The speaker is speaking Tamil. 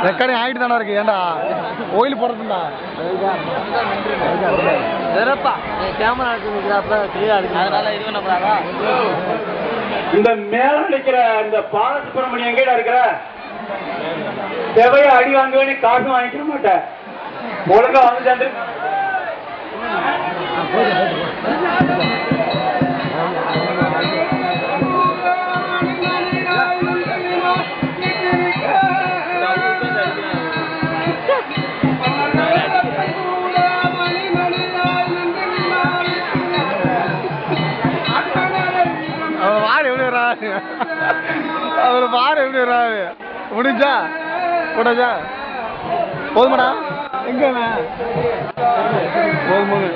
ரெக்கார்டிங் ஆகிட்டு தானே இருக்கு. ஏன்டா கோயில் போறதுண்டா கேமரா இந்த மேல நிக்கிற இந்த பாலசுப்ரமணியம் எங்கடா இருக்கிற? செவைய அடி வாங்குவேன்னு காசு வாங்கிக்க மாட்டேன். ஒழுங்கா வந்து சேர்ந்து அவர் பாரு எப்படி வராது. முடிஞ்சா போடாச்சா போதுமாடா எங்க போதும் போது